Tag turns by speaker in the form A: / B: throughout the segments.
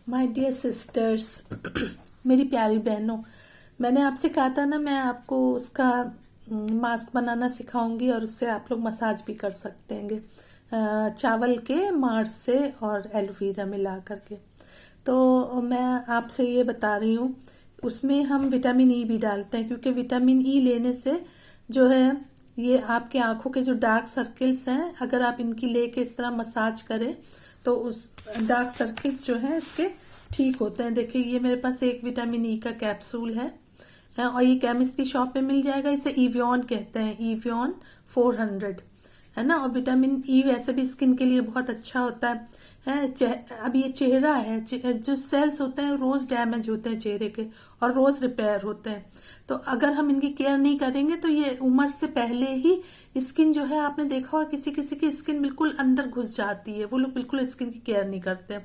A: My dear sisters, मेरी प्यारी बहनों, मैंने आपसे कहा था ना मैं आपको उसका मास्क बनाना सिखाऊंगी और उससे आप लोग मसाज भी कर सकते हैं चावल के माड़ से और एलोवेरा मिला करके। तो मैं आपसे ये बता रही हूँ, उसमें हम विटामिन ई भी डालते हैं क्योंकि विटामिन ई लेने से जो है ये आपके आंखों के जो डार्क सर्किल्स हैं, अगर आप इनकी लेके इस तरह मसाज करें तो उस डार्क सर्किल्स जो हैं इसके ठीक होते हैं। देखिए ये मेरे पास एक विटामिन ई का कैप्सूल है और ये केमिस्ट की शॉप पे मिल जाएगा। इसे इवियन कहते हैं, इवियन 400 है ना। और विटामिन ई वैसे भी स्किन के लिए बहुत अच्छा होता है। अब ये चेहरा है, जो सेल्स होते हैं रोज डैमेज होते हैं चेहरे के और रोज रिपेयर होते हैं। तो अगर हम इनकी केयर नहीं करेंगे तो ये उम्र से पहले ही स्किन जो है, आपने देखा होगा किसी किसी की स्किन बिल्कुल अंदर घुस जाती है, वो लोग बिल्कुल स्किन की केयर नहीं करते।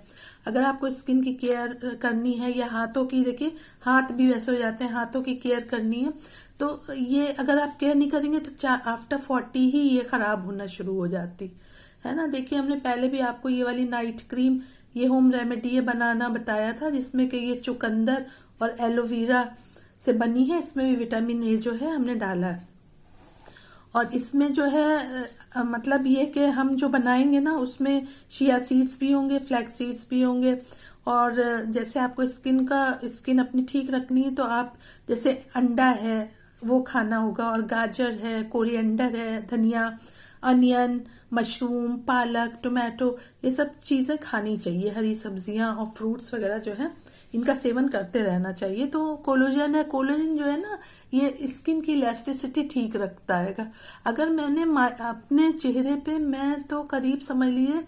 A: अगर आपको स्किन की केयर करनी है या हाथों की, देखिए हाथ भी वैसे हो जाते हैं, हाथों की केयर करनी है तो ये अगर आप केयर नहीं करेंगे तो आफ्टर 40 ही ये खराब होना शुरू हो जाती है ना। देखिए हमने पहले भी आपको ये वाली नाइट क्रीम, ये होम रेमेडी ये बनाना बताया था, जिसमें कि ये चुकंदर और एलोवेरा से बनी है। इसमें भी विटामिन ए जो है हमने डाला है और इसमें जो है मतलब ये कि हम जो बनाएंगे ना उसमें शिया सीड्स भी होंगे, फ्लैक्स सीड्स भी होंगे। और जैसे आपको स्किन अपनी ठीक रखनी है तो आप जैसे अंडा है वो खाना होगा, और गाजर है, कोरिएंडर है, धनिया, अनियन, मशरूम, पालक, टोमेटो, ये सब चीज़ें खानी चाहिए। हरी सब्जियां और फ्रूट्स वगैरह जो है इनका सेवन करते रहना चाहिए। तो कोलोजन जो है ना, ये स्किन की इलास्टिसिटी ठीक रखता है। अगर मैंने अपने चेहरे पे, मैं तो करीब समझ लीजिए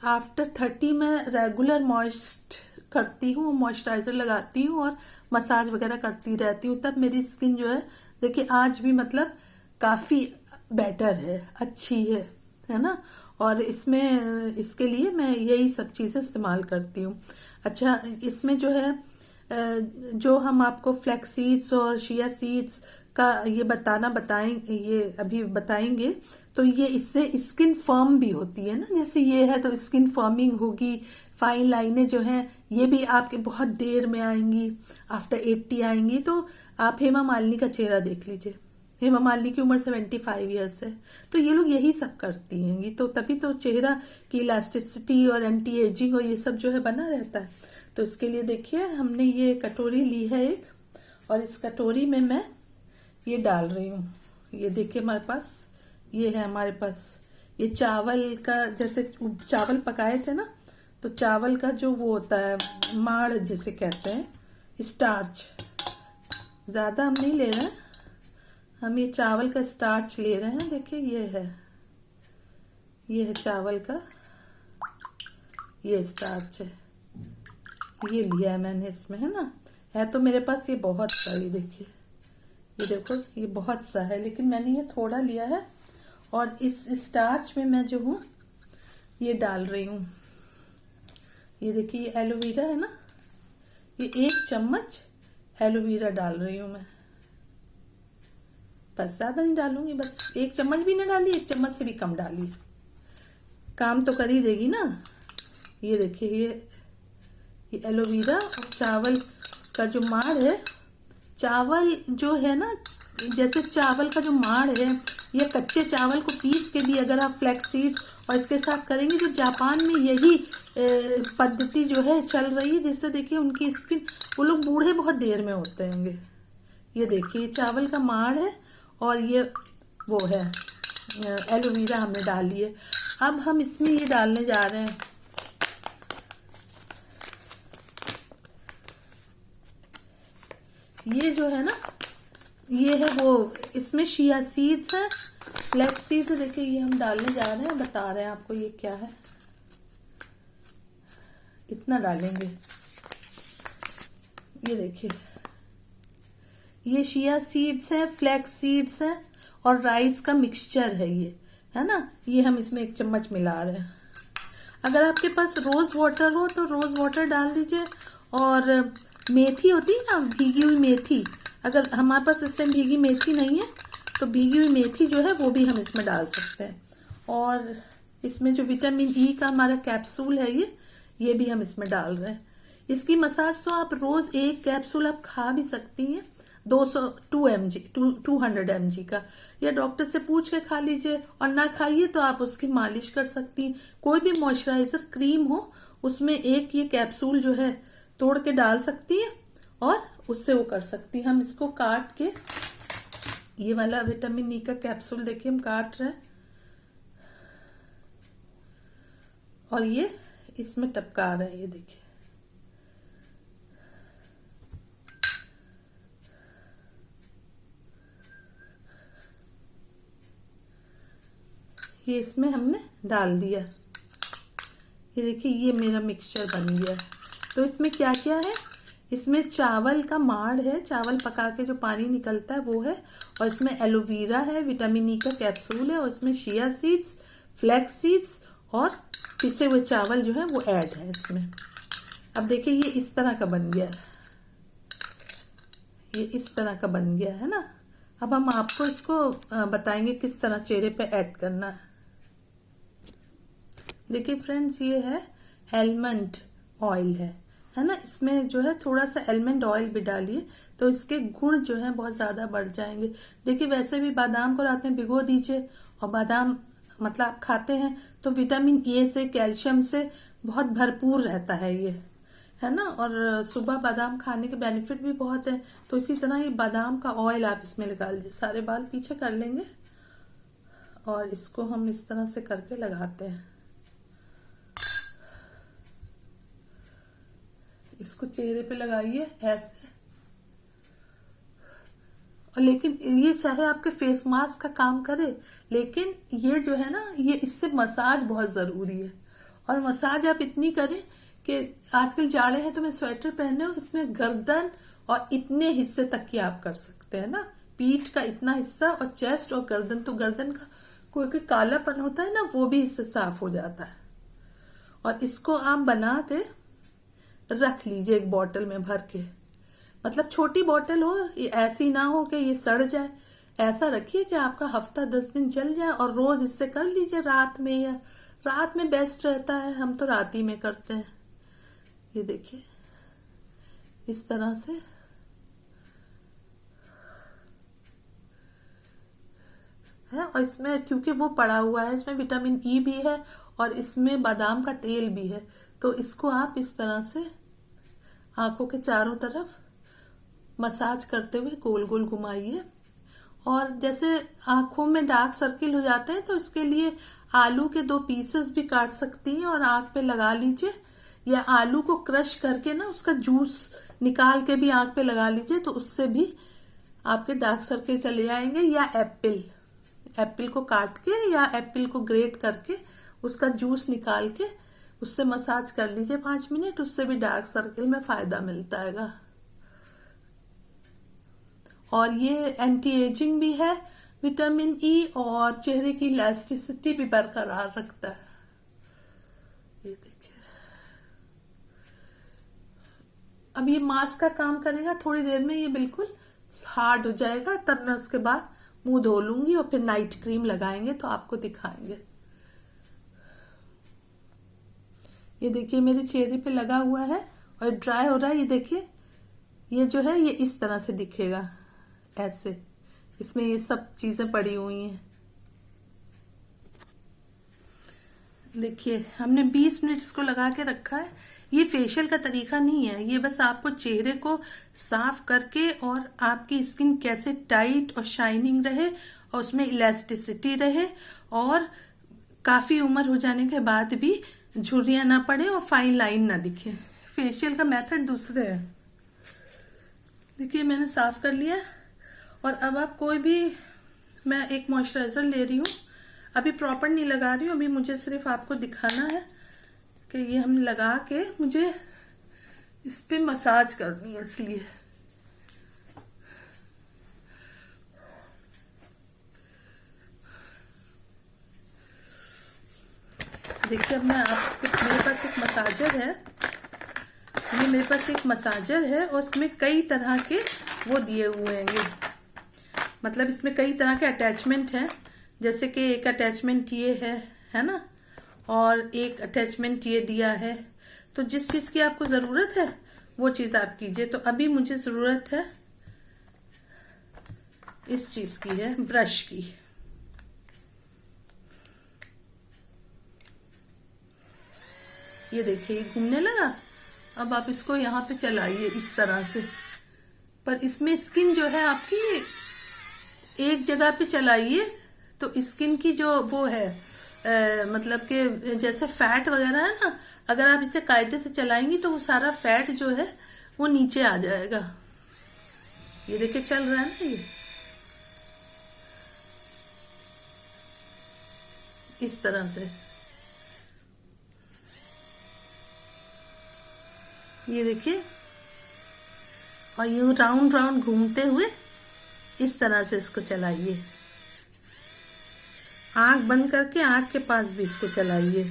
A: आफ्टर 30 में रेगुलर मॉइस्ट करती हूँ, मॉइस्चराइजर लगाती हूँ और मसाज वगैरह करती रहती हूँ, तब मेरी स्किन जो है देखिए आज भी मतलब काफी बेटर है, अच्छी है ना। और इसके लिए मैं यही सब चीजें इस्तेमाल करती हूँ। अच्छा, इसमें जो है जो हम आपको फ्लैक्स सीड्स और शिया सीड्स का ये ये अभी बताएंगे, तो ये इससे स्किन फर्म भी होती है ना। जैसे ये है तो स्किन फर्मिंग होगी, फाइन लाइनें जो हैं ये भी आपके बहुत देर में आएंगी, आफ्टर 80 आएंगी। तो आप हेमा मालिनी का चेहरा देख लीजिए, हेमा मालिनी की उम्र 75 ईयर्स है, तो ये लोग यही सब करती हैं। तो तभी तो चेहरा की इलास्टिसिटी और एंटी एजिंग और ये सब जो है बना रहता है। तो इसके लिए देखिए हमने ये कटोरी ली है एक, और इस कटोरी में मैं ये डाल रही हूँ। ये देखिए हमारे पास ये है, हमारे पास ये चावल का, जैसे चावल पकाए थे ना, तो चावल का जो वो होता है माड़ जिसे कहते हैं, स्टार्च, ज्यादा हम नहीं ले रहे हैं, हम ये चावल का स्टार्च ले रहे हैं। देखिए ये है चावल का, ये स्टार्च है, ये लिया है मैंने इसमें, है ना। है तो मेरे पास ये बहुत सा, ये देखिए, ये देखो ये बहुत सा है, लेकिन मैंने ये थोड़ा लिया है। और इस स्टार्च में मैं जो हूँ ये डाल रही हूँ, ये देखिए ये एलोवेरा है ना, ये 1 चम्मच एलोवेरा डाल रही हूँ मैं। बस, ज्यादा नहीं डालूंगी, बस 1 चम्मच भी ना डाली, 1 चम्मच से भी कम डाली, काम तो कर ही देगी ना। ये देखिए ये एलोवेरा और चावल का जो माड़ है, चावल जो है ना, जैसे चावल का जो माड़ है, ये कच्चे चावल को पीस के भी अगर आप फ्लैक्स सीड्स और इसके साथ करेंगे, तो जापान में यही पद्धति जो है चल रही है, जिससे देखिए उनकी स्किन, वो लोग बूढ़े बहुत देर में होते हैं। ये देखिए चावल का माड़ है और ये वो है एलोवेरा हमने डाली है। अब हम इसमें ये डालने जा रहे हैं, ये जो है ना, ये है वो, इसमें शिया सीड्स है, फ्लैक्स सीड्स। देखिए ये हम डालने जा रहे हैं, बता रहे हैं आपको ये क्या है, इतना डालेंगे। ये देखिए ये शिया सीड्स है, फ्लैक्स सीड्स है और राइस का मिक्सचर है ये, है ना। ये हम इसमें 1 चम्मच मिला रहे हैं। अगर आपके पास रोज वाटर हो तो रोज वाटर डाल दीजिए, और मेथी होती है ना, भीगी हुई मेथी, अगर हमारे पास इस टाइम भीगी मेथी नहीं है तो भीगी हुई मेथी जो है वो भी हम इसमें डाल सकते हैं। और इसमें जो विटामिन ई का हमारा कैप्सूल है ये भी हम इसमें डाल रहे हैं। इसकी मसाज तो आप रोज एक कैप्सूल आप खा भी सकती हैं, 200 mg का, या डॉक्टर से पूछ के खा लीजिए, और ना खाइए तो आप उसकी मालिश कर सकती हैं। कोई भी मॉइस्चराइजर क्रीम हो उसमें एक ये कैप्सूल जो है तोड़ के डाल सकती है और उससे वो कर सकती है। हम इसको काट के, ये वाला विटामिन ई का कैप्सूल देखिए हम काट रहे हैं और ये इसमें टपका रहे हैं, ये देखिए। ये इसमें हमने डाल दिया, ये देखिए ये मेरा मिक्सचर बन गया। तो इसमें क्या क्या है, इसमें चावल का माड़ है, चावल पका के जो पानी निकलता है वो है, और इसमें एलोवेरा है, विटामिन ई का कैप्सूल है, और इसमें चिया सीड्स, फ्लैक्स सीड्स और पिसे हुए चावल जो है वो ऐड है इसमें। अब देखिए ये इस तरह का बन गया, ये इस तरह का बन गया है ना। अब हम आपको इसको बताएंगे किस तरह चेहरे पे ऐड करना है। देखिए फ्रेंड्स, ये है एलमंड ऑयल है ना। इसमें जो है थोड़ा सा एलमंड ऑयल भी डालिए तो इसके गुण जो है बहुत ज़्यादा बढ़ जाएंगे। देखिए वैसे भी बादाम को रात में भिगो दीजिए, और बादाम मतलब आप खाते हैं तो विटामिन ए से, कैल्शियम से बहुत भरपूर रहता है ये, है ना। और सुबह बादाम खाने के बेनिफिट भी बहुत है। तो इसी तरह ये बादाम का ऑयल आप इसमें लगा लीजिए। सारे बाल पीछे कर लेंगे और इसको हम इस तरह से करके लगाते हैं। इसको चेहरे पे लगाइए ऐसे। और लेकिन ये चाहे आपके फेस मास्क का काम करे, लेकिन ये जो है ना, ये इससे मसाज बहुत ज़रूरी है। और मसाज आप इतनी करें कि आजकल जाड़े हैं तो मैं स्वेटर पहने हूँ, इसमें गर्दन और इतने हिस्से तक की आप कर सकते हैं ना। पीठ का इतना हिस्सा और चेस्ट और गर्दन, तो गर्दन का कोई कालापन होता है ना, वो भी इससे साफ हो जाता है। और इसको आप बना के रख लीजिए एक बोतल में भर के, मतलब छोटी बोतल हो, ये ऐसी ना हो कि ये सड़ जाए। ऐसा रखिए कि आपका हफ्ता 10 दिन चल जाए, और रोज इससे कर लीजिए रात में, या रात में बेस्ट रहता है, हम तो रात ही में करते हैं। ये देखिए इस तरह से। है, और इसमें क्योंकि वो पड़ा हुआ है, इसमें विटामिन ई भी है और इसमें बादाम का तेल भी है, तो इसको आप इस तरह से आंखों के चारों तरफ मसाज करते हुए गोल गोल घुमाइए। और जैसे आंखों में डार्क सर्किल हो जाते हैं तो इसके लिए आलू के 2 पीसेस भी काट सकती हैं और आंख पे लगा लीजिए, या आलू को क्रश करके ना उसका जूस निकाल के भी आंख पे लगा लीजिए, तो उससे भी आपके डार्क सर्किल चले जाएंगे। या एप्पल को काट के या एप्पल को ग्रेट करके उसका जूस निकाल के उससे मसाज कर लीजिए 5 मिनट, उससे भी डार्क सर्किल में फायदा मिलता है। और ये एंटी एजिंग भी है, विटामिन ई, और चेहरे की इलास्टिसिटी भी बरकरार रखता है। ये देखिए, अब ये मास्क का काम करेगा, थोड़ी देर में ये बिल्कुल हार्ड हो जाएगा, तब मैं उसके बाद मुंह धो लूंगी और फिर नाइट क्रीम लगाएंगे तो आपको दिखाएंगे। ये देखिए मेरे चेहरे पे लगा हुआ है और ड्राई हो रहा है। ये देखिए, ये जो है ये इस तरह से दिखेगा, ऐसे इसमें ये सब चीजें पड़ी हुई हैं। देखिए हमने 20 मिनट इसको लगा के रखा है। ये फेशियल का तरीका नहीं है, ये बस आपको चेहरे को साफ करके और आपकी स्किन कैसे टाइट और शाइनिंग रहे और उसमें इलास्टिसिटी रहे, और काफी उम्र हो जाने के बाद भी झुर्रियां ना पड़े और फाइन लाइन ना दिखे। फेशियल का मेथड दूसरे है। देखिए मैंने साफ कर लिया, और अब आप कोई भी, मैं एक मॉइस्चराइजर ले रही हूँ, अभी प्रॉपर नहीं लगा रही हूँ, अभी मुझे सिर्फ आपको दिखाना है कि ये हम लगा के मुझे इस पे मसाज करनी है, इसलिए। देखिए अब मैं आपके, मेरे पास एक मसाजर है, ये मेरे पास एक मसाजर है और इसमें कई तरह के वो दिए हुए हैं, ये मतलब इसमें कई तरह के अटैचमेंट हैं। जैसे कि एक अटैचमेंट ये है ना, और एक अटैचमेंट ये दिया है। तो जिस चीज़ की आपको ज़रूरत है वो चीज आप कीजिए। तो अभी मुझे जरूरत है इस चीज की, है ब्रश की। ये देखिए घूमने लगा। अब आप इसको यहाँ पे चलाइए इस तरह से, पर इसमें स्किन जो है आपकी एक जगह पे चलाइए, तो स्किन की जो वो है मतलब कि जैसे फैट वगैरह है ना, अगर आप इसे कायदे से चलाएंगी तो वो सारा फैट जो है वो नीचे आ जाएगा। ये देखिए चल रहा है ना, ये इस तरह से। ये देखिए, और ये राउंड राउंड घूमते हुए इस तरह से इसको चलाइए। आंख बंद करके आंख के पास भी इसको चलाइए,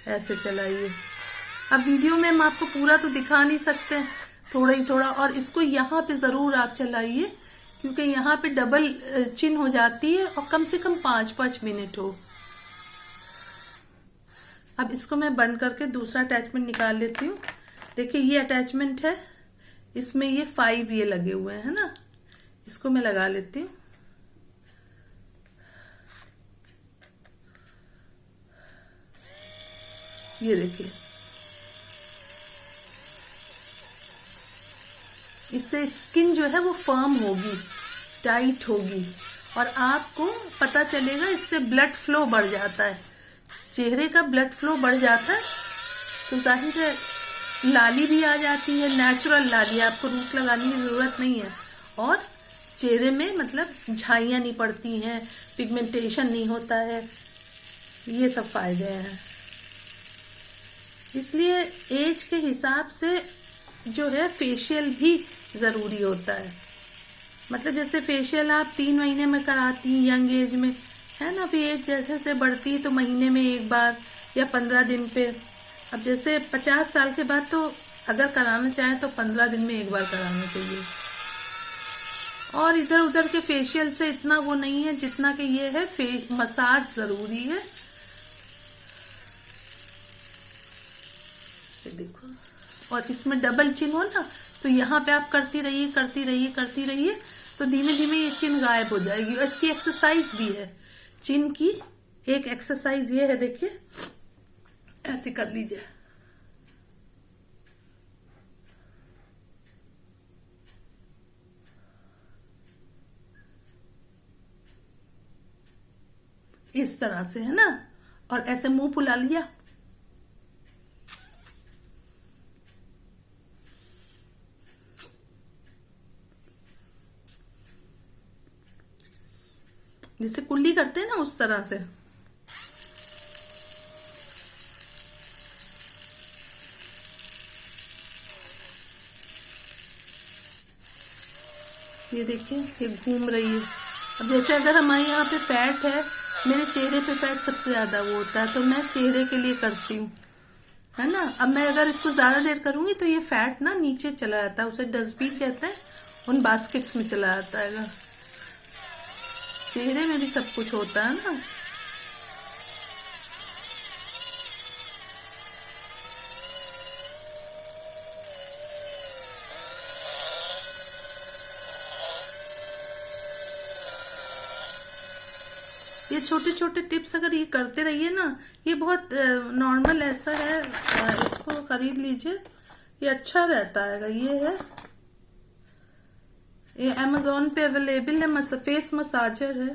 A: ऐसे चलाइए। अब वीडियो में हम आपको पूरा तो दिखा नहीं सकते, थोड़ा ही थोड़ा। और इसको यहाँ पे जरूर आप चलाइए, क्योंकि यहाँ पे डबल चिन हो जाती है, और कम से कम 5-5 मिनट हो। अब इसको मैं बंद करके दूसरा अटैचमेंट निकाल लेती हूँ। देखिए ये अटैचमेंट है, इसमें ये 5 ये लगे हुए हैं ना, इसको मैं लगा लेती हूँ। ये देखिए, इससे स्किन जो है वो फर्म होगी, टाइट होगी, और आपको पता चलेगा इससे ब्लड फ्लो बढ़ जाता है। चेहरे का ब्लड फ्लो बढ़ जाता है तो जाहिर है लाली भी आ जाती है, नेचुरल लाली, आपको रूप लगाने की जरूरत नहीं है। और चेहरे में मतलब झाइयाँ नहीं पड़ती हैं, पिगमेंटेशन नहीं होता है, ये सब फायदे हैं। इसलिए एज के हिसाब से जो है फेशियल भी ज़रूरी होता है। मतलब जैसे फेशियल आप 3 महीने में कराती हैं यंग एज में, है ना, फिर एज जैसे जैसे बढ़ती है तो महीने में एक बार या 15 दिन पे। अब जैसे 50 साल के बाद तो अगर कराना चाहें तो 15 दिन में एक बार कराना चाहिए। और इधर उधर के फेशियल से इतना वो नहीं है जितना कि ये है, फेस मसाज ज़रूरी है। देखो, और इसमें डबल चिन हो ना, तो यहाँ पे आप करती रहिए करती रहिए करती रहिए, तो धीमे धीमे ये चिन गायब हो जाएगी। और इसकी एक्सरसाइज भी है, चिन की एक एक्सरसाइज ये है, देखिए ऐसे कर लीजिए। इस तरह से, है ना, और ऐसे मुंह फुला लिया। जैसे कुल्ली करते हैं ना, उस तरह से। ये देखिए ये घूम रही है। अब जैसे अगर हमारे यहाँ पे फैट है, मेरे चेहरे पे फैट सबसे ज्यादा वो होता है, तो मैं चेहरे के लिए करती हूँ, है ना। अब मैं अगर इसको ज्यादा देर करूंगी तो ये फैट ना नीचे चला जाता है, उसे डस्टबिन कहते हैं, उन बास्केट्स में चला जाता है। चेहरे में भी सब कुछ होता है ना। ये छोटे छोटे टिप्स अगर ये करते रहिए ना, ये बहुत नॉर्मल ऐसा है, इसको खरीद लीजिए, ये अच्छा रहता है। ये है, ये अमेज़ॉन पे अवेलेबल है, फेस मसाजर है।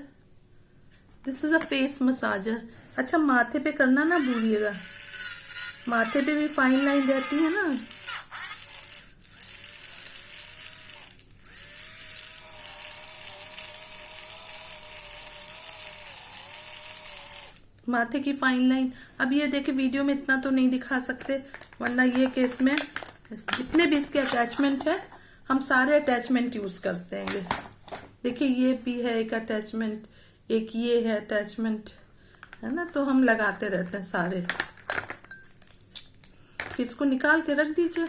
A: This is a face massager. अच्छा, माथे पे करना ना भूलिएगा, माथे पे भी फाइन लाइन रहती है ना। माथे की फाइन लाइन। अब ये देखिए वीडियो में इतना तो नहीं दिखा सकते, वरना ये केस में जितने भी इसके अटैचमेंट है हम सारे अटैचमेंट यूज करते हैं। देखिए ये भी है एक अटैचमेंट, एक ये है अटैचमेंट, है ना, तो हम लगाते रहते हैं सारे। इसको निकाल के रख दीजिए।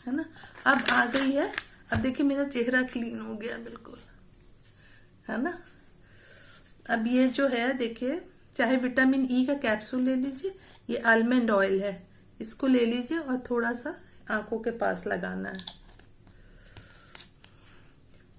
A: है ना, अब आ गई है। अब देखिए मेरा चेहरा क्लीन हो गया बिल्कुल, है ना। अब ये जो है देखिए चाहे विटामिन ई का कैप्सूल ले लीजिए, ये आलमंड ऑयल है, इसको ले लीजिए और थोड़ा सा आंखों के पास लगाना है।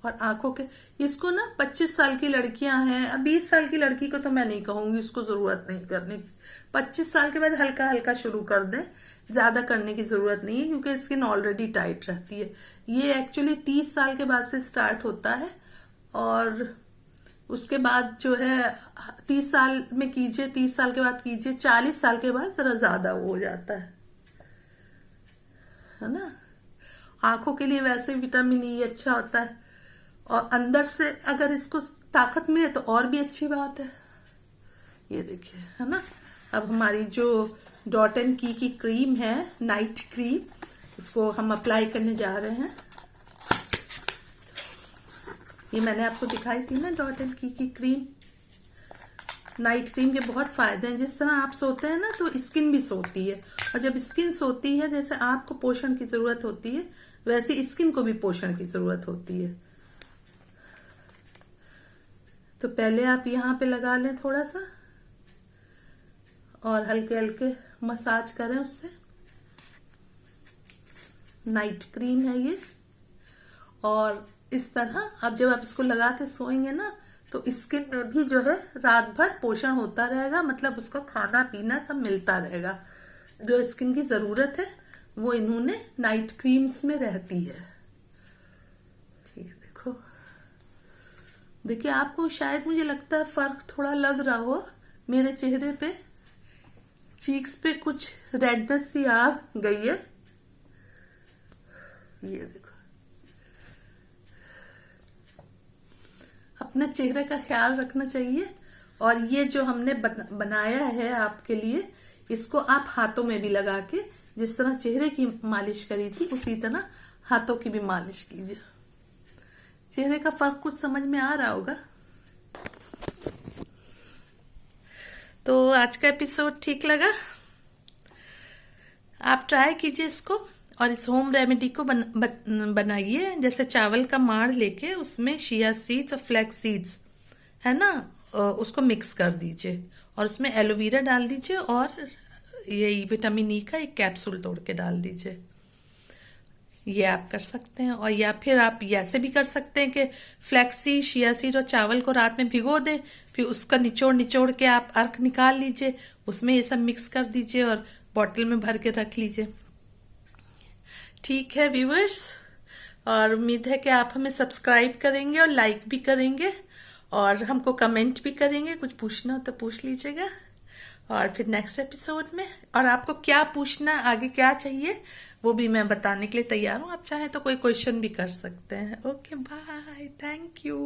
A: और आंखों के, इसको ना 25 साल की लड़कियां हैं, अब 20 साल की लड़की को तो मैं नहीं कहूंगी, उसको जरूरत नहीं करने की। 25 साल के बाद हल्का हल्का शुरू कर दें, ज्यादा करने की जरूरत नहीं है क्योंकि स्किन ऑलरेडी टाइट रहती है। ये एक्चुअली 30 साल के बाद से स्टार्ट होता है और उसके बाद जो है 30 साल में कीजिए, 30 साल के बाद कीजिए, 40 साल के बाद जरा ज्यादा वो हो जाता है ना। आंखों के लिए वैसे विटामिन ई अच्छा होता है और अंदर से अगर इसको ताकत मिले तो और भी अच्छी बात है। ये देखिए, है ना। अब हमारी जो डॉट एंड की क्रीम है, नाइट क्रीम, इसको हम अप्लाई करने जा रहे हैं। ये मैंने आपको दिखाई थी ना, डॉट एंड की क्रीम, नाइट क्रीम के बहुत फायदे हैं। जिस तरह आप सोते हैं ना तो स्किन भी सोती है, और जब स्किन सोती है, जैसे आपको पोषण की जरूरत होती है वैसे स्किन को भी पोषण की जरूरत होती है। तो पहले आप यहाँ पे लगा लें थोड़ा सा और हल्के हल्के मसाज करें उससे। नाइट क्रीम है ये, और इस तरह अब जब आप इसको लगा के सोएंगे ना तो स्किन में भी जो है रात भर पोषण होता रहेगा, मतलब उसको खाना पीना सब मिलता रहेगा। जो स्किन की जरूरत है वो इन्होंने नाइट क्रीम्स में रहती है। ये देखो, देखिए आपको शायद मुझे लगता है फर्क थोड़ा लग रहा हो मेरे चेहरे पे, चीक्स पे कुछ रेडनेस सी आ गई है। ये देखो, अपने चेहरे का ख्याल रखना चाहिए। और ये जो हमने बनाया है आपके लिए, इसको आप हाथों में भी लगा के, जिस तरह चेहरे की मालिश करी थी उसी तरह हाथों की भी मालिश कीजिए। चेहरे का फर्क कुछ समझ में आ रहा होगा। तो आज का एपिसोड ठीक लगा? आप ट्राई कीजिए इसको और इस होम रेमेडी को बनाइए। जैसे चावल का माड़ लेके उसमें चिया सीड्स और फ्लैक्स सीड्स है ना, उसको मिक्स कर दीजिए और उसमें एलोवेरा डाल दीजिए और ये विटामिन ई का एक कैप्सूल तोड़ के डाल दीजिए। ये आप कर सकते हैं। और या फिर आप ऐसे भी कर सकते हैं कि फ्लैक्सी, चिया सीड और चावल को रात में भिगो दें, फिर उसका निचोड़ निचोड़ के आप अर्क निकाल लीजिए, उसमें ये सब मिक्स कर दीजिए और बॉटल में भर के रख लीजिए। ठीक है व्यूअर्स, और उम्मीद है कि आप हमें सब्सक्राइब करेंगे और लाइक भी करेंगे और हमको कमेंट भी करेंगे। कुछ पूछना हो तो पूछ लीजिएगा। और फिर नेक्स्ट एपिसोड में, और आपको क्या पूछना, आगे क्या चाहिए, वो भी मैं बताने के लिए तैयार हूँ। आप चाहें तो कोई क्वेश्चन भी कर सकते हैं। Okay, bye, thank you.